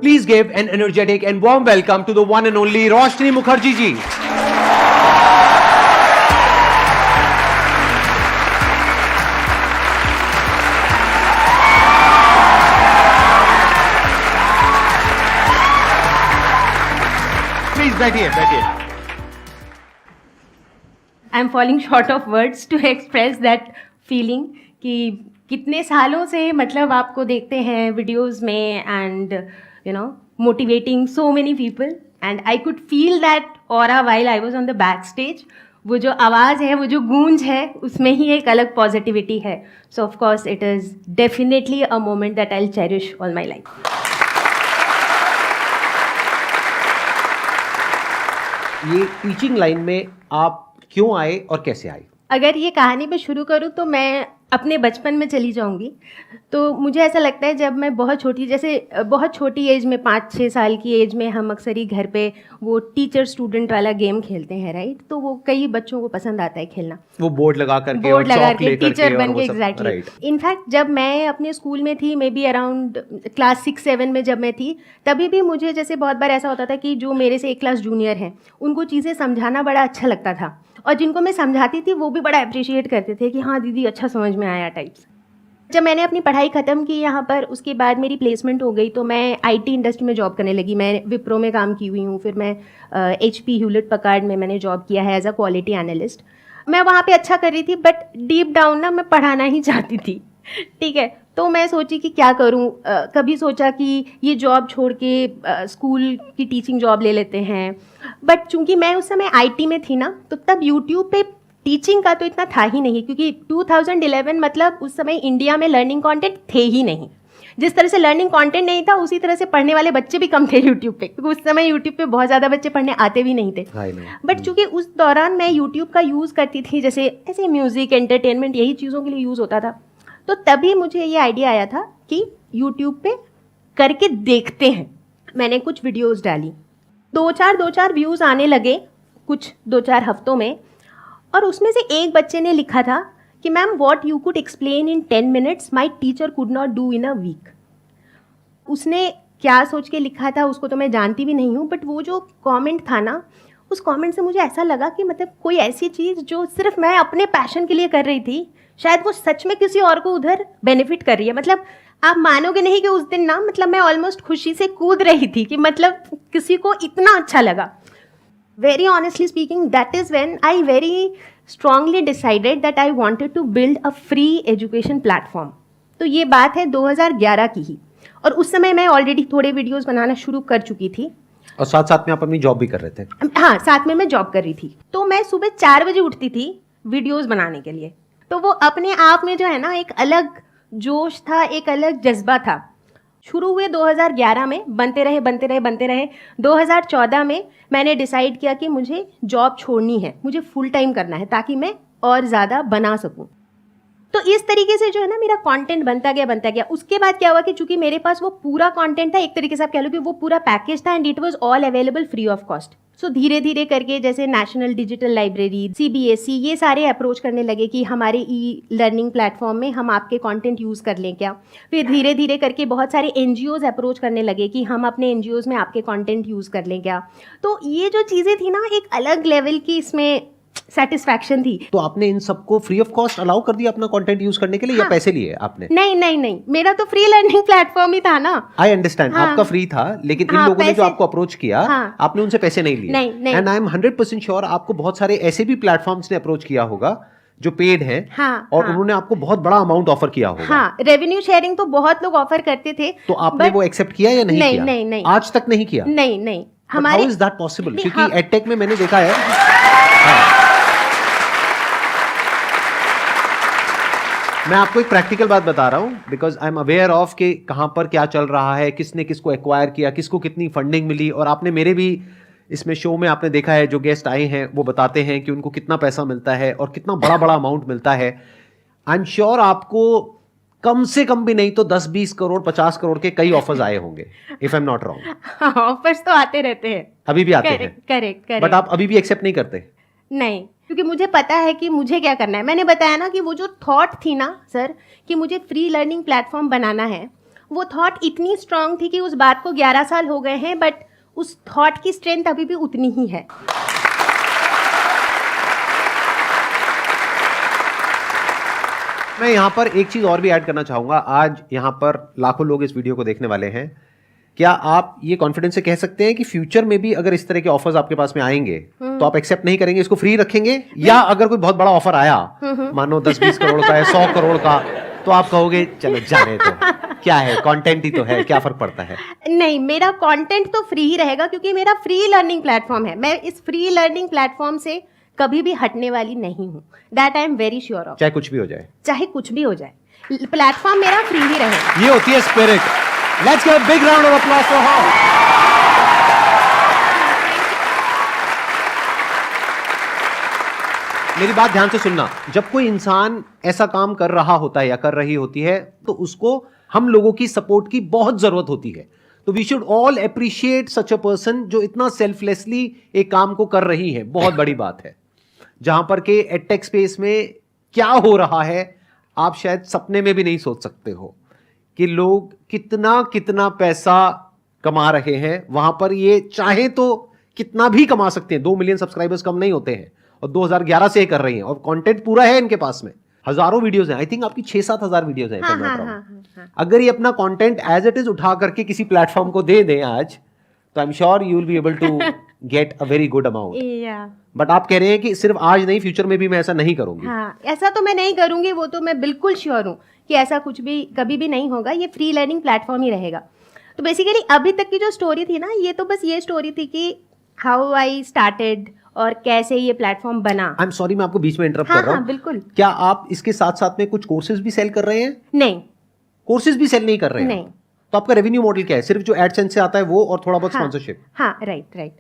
Please give an energetic and warm welcome to the one and only Roshni Mukherjee ji. Please बैठिए बैठिए. I'm falling short of words to express that feeling कि कितने सालों से मतलब आपको देखते हैं वीडियोस में and you know motivating so many people and I could feel that aura while I was on the backstage. वो जो आवाज़ है, वो जो गूंज है, उसमें ही एक अलग पॉजिटिविटी है. So of course it is definitely a moment that I'll cherish all my life. ये टीचिंग लाइन में आप क्यों आए और कैसे आए? अगर ये कहानी मैं शुरू करूँ तो मैं अपने बचपन में चली जाऊँगी. तो मुझे ऐसा लगता है जब मैं बहुत छोटी एज में 5-6 साल की एज में हम अक्सर ही घर पे वो टीचर स्टूडेंट वाला गेम खेलते हैं, राइट. तो वो कई बच्चों को पसंद आता है खेलना, वो बोर्ड लगा करके टीचर बन के. एग्जैक्टली. इनफैक्ट जब मैं अपने स्कूल में थी, मे बी अराउंड क्लास 6-7 में जब मैं थी, तभी भी मुझे जैसे बहुत बार ऐसा होता था कि जो मेरे से एक क्लास जूनियर हैं उनको चीज़ें समझाना बड़ा अच्छा लगता था और जिनको मैं समझाती थी वो भी बड़ा अप्रिशिएट करते थे कि हाँ दीदी अच्छा समझ में आया टाइप्स. जब मैंने अपनी पढ़ाई ख़त्म की यहाँ पर, उसके बाद मेरी प्लेसमेंट हो गई तो मैं आईटी इंडस्ट्री में जॉब करने लगी. मैं विप्रो में काम की हुई हूँ, फिर मैं HP ह्यूलेट पकार्ड में मैंने जॉब किया है एज अ क्वालिटी एनालिस्ट. मैं वहाँ पे अच्छा कर रही थी बट डीप डाउन ना मैं पढ़ाना ही चाहती थी. ठीक है, तो मैं सोची कि क्या करूँ. कभी सोचा कि ये जॉब छोड़ के स्कूल की टीचिंग जॉब ले लेते हैं, बट चूंकि मैं उस समय आईटी में थी ना, तो तब यूट्यूब पे टीचिंग का तो इतना था ही नहीं, क्योंकि 2011 मतलब उस समय इंडिया में लर्निंग कंटेंट थे ही नहीं. जिस तरह से लर्निंग कंटेंट नहीं था उसी तरह से पढ़ने वाले बच्चे भी कम थे यूट्यूब पे, क्योंकि उस समय यूट्यूब पे बहुत ज़्यादा बच्चे पढ़ने आते भी नहीं थे. बट चूंकि उस दौरान मैं यूट्यूब का यूज़ करती थी, जैसे ऐसे म्यूज़िक, एंटरटेनमेंट, यही चीज़ों के लिए यूज़ होता था, तो तभी मुझे ये आइडिया आया था कि यूट्यूब पे करके देखते हैं. मैंने कुछ वीडियोस डाली, दो चार व्यूज़ आने लगे कुछ 2-4 हफ्तों में. और उसमें से एक बच्चे ने लिखा था कि ma'am what you could explain in 10 minutes my teacher could not do in a week. उसने क्या सोच के लिखा था उसको तो मैं जानती भी नहीं हूँ, बट वो जो कमेंट था ना, उस कमेंट से मुझे ऐसा लगा कि मतलब कोई ऐसी चीज़ जो सिर्फ मैं अपने पैशन के लिए कर रही थी, शायद वो सच में किसी और को उधर बेनिफिट कर रही है. मतलब आप मानोगे नहीं कि उस दिन ना मतलब मैं ऑलमोस्ट खुशी से कूद रही थी कि मतलब किसी को इतना अच्छा लगा. Very honestly speaking, that is when I very strongly decided that I wanted to build a free education platform. तो ये बात है 2011 की ही, और उस समय मैं ऑलरेडी थोड़े वीडियोस बनाना शुरू कर चुकी थी और साथ साथ में आप अपनी जॉब भी कर रहे थे. हाँ, साथ में मैं जॉब कर रही थी. तो मैं सुबह 4 बजे उठती थी वीडियोस बनाने के लिए. तो वो अपने आप में जो है ना एक अलग जोश था, एक अलग जज्बा था. शुरू हुए 2011 में, बनते रहे. 2014 में मैंने डिसाइड किया कि मुझे जॉब छोड़नी है, मुझे फुल टाइम करना है ताकि मैं और ज़्यादा बना सकूं. तो इस तरीके से जो है ना मेरा कंटेंट बनता गया. उसके बाद क्या हुआ कि चूंकि मेरे पास वो पूरा कंटेंट था, एक तरीके से आप कह लो कि वो पूरा पैकेज था and it was all available free of cost. So धीरे धीरे करके जैसे नेशनल डिजिटल लाइब्रेरी, CBSE, ये सारे अप्रोच करने लगे कि हमारे लर्निंग प्लेटफॉर्म में हम आपके कंटेंट यूज़ कर लें क्या. फिर धीरे धीरे करके बहुत सारे NGOs अप्रोच करने लगे कि हम अपने NGOs में आपके कंटेंट यूज़ कर लें क्या. तो ये जो चीज़ें थी ना, एक अलग लेवल की इसमें सेटिस्फैक्शन थी. तो आपने इन सबको फ्री ऑफ कॉस्ट अलाउ कर दिया अपना कंटेंट यूज करने के लिए? हाँ. या पैसे लिए आपने? नहीं, मेरा तो फ्री लर्निंग प्लेटफॉर्म ही था ना. I understand. हाँ. आपका फ्री था, लेकिन इन हाँ, लोगों ने जो आपको अप्रोच किया, हाँ. आपने उनसे पैसे नहीं लिए. नहीं. एंड आई एम 100% श्योर आपको बहुत सारे ऐसे भी प्लेटफॉर्म्स ने अप्रोच किया होगा जो पेड है. हाँ, और हाँ. उन्होंने आपको बहुत बड़ा अमाउंट ऑफर किया होगा. हाँ, रेवेन्यू शेयरिंग तो बहुत लोग ऑफर करते थे. तो आपने वो एक्सेप्ट किया या नहीं किया? नहीं. आज तक नहीं किया? नहीं. हमारे हाउ इज दैट पॉसिबल? क्योंकि एडटेक में मैंने देखा है. मैं आपको एक प्रैक्टिकल बात बता रहा हूं, because I am aware of कि कहां पर क्या चल रहा है, किसने किसको एक्वायर किया, किसको कितनी फंडिंग मिली. और आपने मेरे भी इसमें शो में आपने देखा है, जो गेस्ट आए हैं वो बताते हैं कि उनको कितना पैसा मिलता है और कितना बड़ा बड़ा अमाउंट मिलता है. आई एम श्योर आपको कम से कम भी नहीं तो 10-20 करोड़ 50 करोड़ के कई ऑफर्स आए होंगे, if I am not wrong. Offers तो आते रहते हैं, अभी भी आते हैं. करेक्ट. बट आप अभी भी एक्सेप्ट नहीं करते? नहीं, क्योंकि मुझे पता है कि मुझे क्या करना है. मैंने बताया ना कि वो जो थॉट थी ना सर, कि मुझे फ्री लर्निंग प्लेटफॉर्म बनाना है, वो थॉट इतनी स्ट्रांग थी कि उस बात को 11 साल हो गए हैं, बट उस थॉट की स्ट्रेंथ अभी भी उतनी ही है। मैं यहाँ पर एक चीज और भी ऐड करना चाहूंगा। आज यहाँ पर लाखों लोग इस वीडियो को देखने वाले हैं। क्या आप ये कॉन्फिडेंस से कह सकते हैं कि फ्यूचर में भी अगर इस तरह के ऑफर्स आपके पास में आएंगे तो आप एक्सेप्ट नहीं करेंगे, इसको फ्री रखेंगे? या अगर कोई बहुत बड़ा ऑफर आया, मानो 10-20 करोड़ का है, 100 करोड़ का, तो आप कहोगे चलो जाने दो, क्या है, कंटेंट ही तो है, क्या फर्क पड़ता है? नहीं, मेरा कंटेंट तो फ्री ही रहेगा क्योंकि मेरा फ्री लर्निंग प्लेटफॉर्म है। मैं इस फ्री लर्निंग प्लेटफॉर्म से कभी भी हटने वाली नहीं हूँ। That I am very sure of. चाहे कुछ भी हो जाए, चाहे कुछ भी हो जाए, प्लेटफॉर्म मेरा फ्री ही रहेगा। ये होती है spirit. Let's give a big round of applause for her. मेरी बात ध्यान से सुनना। जब कोई इंसान ऐसा काम कर रहा होता है या कर रही होती है तो उसको हम लोगों की सपोर्ट की बहुत जरूरत होती है। तो we should all appreciate such a person जो इतना सेल्फलेसली एक काम को कर रही है। बहुत बड़ी बात है। जहां पर के एडटेक स्पेस में क्या हो रहा है आप शायद सपने में भी नहीं सोच सकते हो कि लोग कितना कितना पैसा कमा रहे हैं। वहां पर ये चाहे तो कितना भी कमा सकते हैं। 2 मिलियन सब्सक्राइबर्स कम नहीं होते हैं और 2011 से कर रही हैं और कंटेंट पूरा है इनके पास में। हजारों वीडियोस हैं। आई थिंक आपकी 6-7 हजार वीडियोस हैं। हाँ। अगर ये अपना कंटेंट एज इट इज उठा करके किसी प्लेटफॉर्म को दे दें आज, तो I am sure you will be able to get a very good amount. But आप कह रहे हैं कि सिर्फ आज नहीं, फ्यूचर में भी मैं ऐसा नहीं करूंगी। हाँ, ऐसा तो मैं नहीं करूंगी। वो तो मैं बिल्कुल श्योर हूँ कि ऐसा कुछ भी कभी भी नहीं होगा। ये फ्री लर्निंग प्लेटफॉर्म ही रहेगा। तो बेसिकली अभी तक की जो स्टोरी थी ना, ये तो बस ये स्टोरी थी कि हाउ आई स्टार्टेड और कैसे ये प्लेटफॉर्म बना। आई एम सॉरी, मैं आपको बीच में इंटरप्ट कर रहा हूँ। बिल्कुल। क्या आप इसके साथ साथ में कुछ कोर्सेज भी सेल कर रहे हैं? नहीं, कोर्सेज भी सेल नहीं कर रहे हैं? नहीं। तो आपका रेवेन्यू मॉडल क्या है? सिर्फ जो एडसेंस से आता है वो और थोड़ा बहुत स्पॉन्सरशिप? हाँ, राइट।